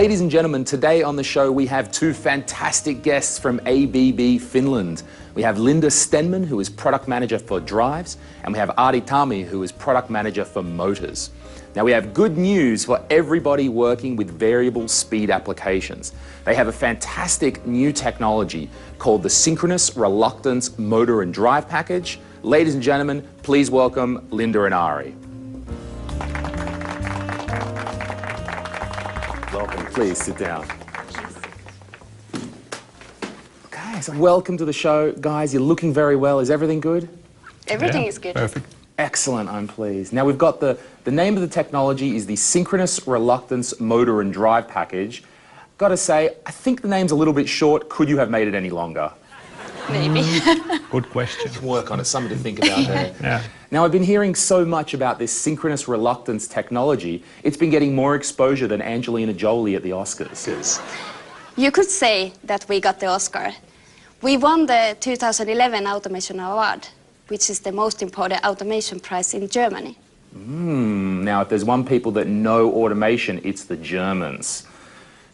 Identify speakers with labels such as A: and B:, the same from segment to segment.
A: Ladies and gentlemen, today on the show we have two fantastic guests from ABB Finland. We have Linda Stenman, who is product manager for drives, and we have Ari Tami, who is product manager for motors. Now we have good news for everybody working with variable speed applications. They have a fantastic new technology called the Synchronous Reluctance Motor and Drive Package. Ladies and gentlemen, please welcome Linda and Ari. Welcome, please sit down. Okay, so welcome to the show. Guys, you're looking very well. Is everything good?
B: Everything is good.
C: Perfect.
A: Excellent, I'm pleased. Now we've got the name of the technology is the Synchronous Reluctance Motor and Drive Package. Gotta say, I think the name's a little bit short. Could you have made it any longer?
B: Maybe.
C: Good question.
A: Work on it, something to think about there.
C: Yeah.
A: Now I've been hearing so much about this synchronous reluctance technology. It's been getting more exposure than Angelina Jolie at the Oscars.
B: You could say that we got the Oscar. We won the 2011 Automation Award, which is the most important automation prize in Germany.
A: Now, if there's one people that know automation, it's the Germans.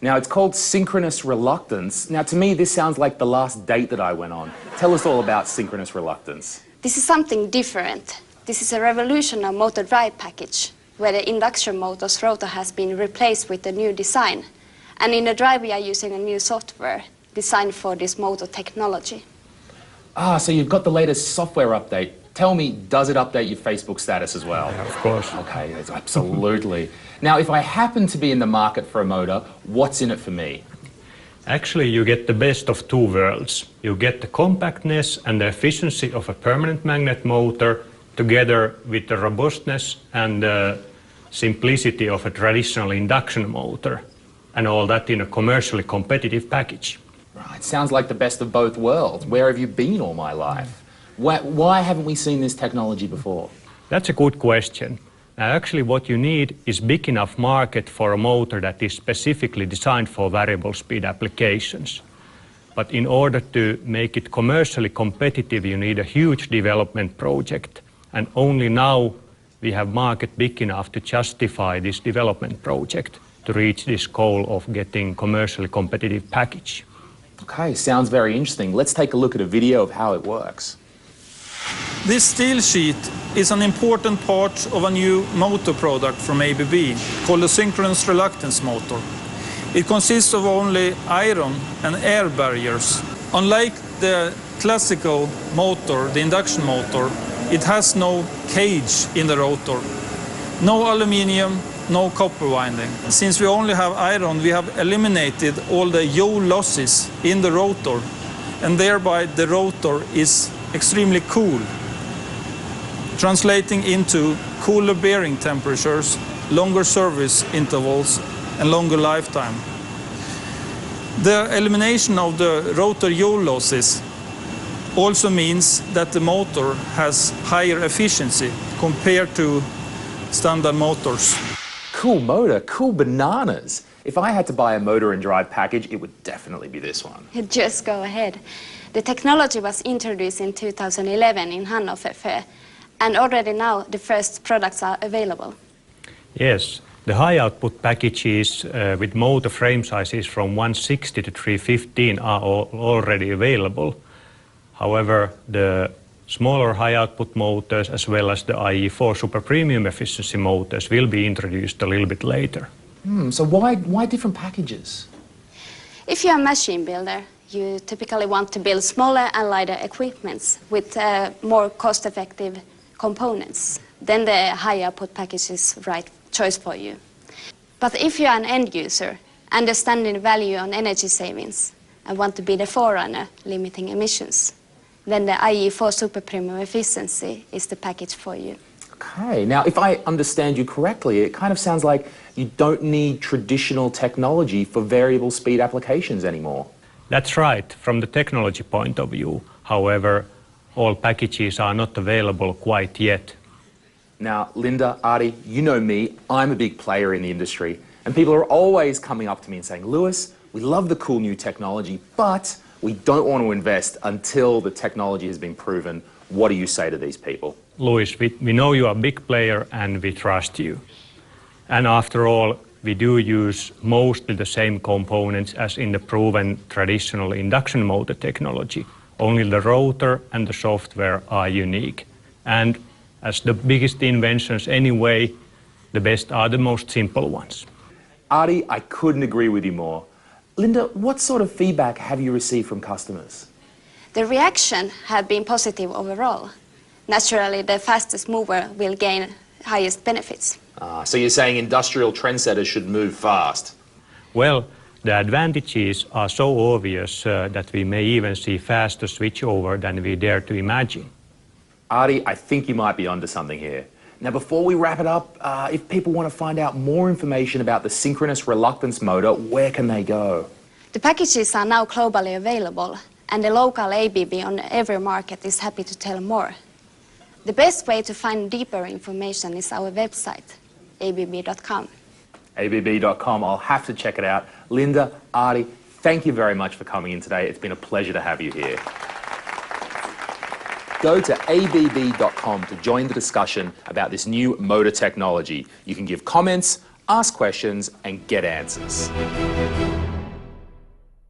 A: Now, it's called synchronous reluctance. Now, to me, this sounds like the last date that I went on. Tell us all about synchronous reluctance.
B: This is something different. This is a revolutionary motor drive package, where the induction motor's rotor has been replaced with a new design. And in the drive, we are using a new software designed for this motor technology.
A: Ah, so you've got the latest software update. Tell me, does it update your Facebook status as well?
C: Yeah, of course.
A: Okay, yes, absolutely. Now, if I happen to be in the market for a motor, what's in it for me?
C: Actually, you get the best of two worlds. You get the compactness and the efficiency of a permanent magnet motor together with the robustness and the simplicity of a traditional induction motor, and all that in a commercially competitive package.
A: Right, sounds like the best of both worlds. Where have you been all my life? Why haven't we seen this technology before?
C: That's a good question. Now, actually, what you need is big enough market for a motor that is specifically designed for variable speed applications. But in order to make it commercially competitive, you need a huge development project. And only now we have market big enough to justify this development project to reach this goal of getting commercially competitive package.
A: Okay, sounds very interesting. Let's take a look at a video of how it works.
D: This steel sheet is an important part of a new motor product from ABB called the Synchronous Reluctance Motor. It consists of only iron and air barriers. Unlike the classical motor, the induction motor, it has no cage in the rotor. No aluminium, no copper winding. Since we only have iron, we have eliminated all the yaw losses in the rotor, and thereby the rotor is extremely cool, translating into cooler bearing temperatures, longer service intervals, and longer lifetime. The elimination of the rotor yaw losses also means that the motor has higher efficiency compared to standard motors.
A: Cool motor, cool bananas. If I had to buy a motor and drive package, it would definitely be this one.
B: Just go ahead. The technology was introduced in 2011 in Hannover Fair, and already now the first products are available.
C: Yes, the high output packages with motor frame sizes from 160 to 315 are already available. However, the smaller high output motors as well as the IE4 super premium efficiency motors will be introduced a little bit later.
A: So why different packages?
B: If you're a machine builder, you typically want to build smaller and lighter equipments with more cost-effective components. Then the high output package is the right choice for you. But if you're an end user, understanding the value on energy savings, and want to be the forerunner limiting emissions, then the IE4 super premium efficiency is the package for you.
A: Okay, now if I understand you correctly, it kind of sounds like you don't need traditional technology for variable speed applications anymore.
C: That's right, from the technology point of view. However, all packages are not available quite yet.
A: Now, Linda, Ari, you know me, I'm a big player in the industry, and people are always coming up to me and saying, Lewis, we love the cool new technology, but we don't want to invest until the technology has been proven. What do you say to these people?
C: Lewis, we know you are a big player and we trust you. And after all, we do use mostly the same components as in the proven traditional induction motor technology. Only the rotor and the software are unique. And as the biggest inventions anyway, the best are the most simple ones.
A: Artie, I couldn't agree with you more. Linda, what sort of feedback have you received from customers?
B: The reaction have been positive overall. Naturally, the fastest mover will gain highest benefits.
A: So you're saying industrial trendsetters should move fast?
C: Well, the advantages are so obvious that we may even see faster switchover than we dare to imagine.
A: Artie, I think you might be onto something here. Now, before we wrap it up, if people want to find out more information about the synchronous reluctance motor, where can they go?
B: The packages are now globally available, and the local ABB on every market is happy to tell more. The best way to find deeper information is our website, abb.com.
A: ABB.com, I'll have to check it out. Linda, Artie, thank you very much for coming in today. It's been a pleasure to have you here. Go to abb.com to join the discussion about this new motor technology. You can give comments, ask questions, and get answers.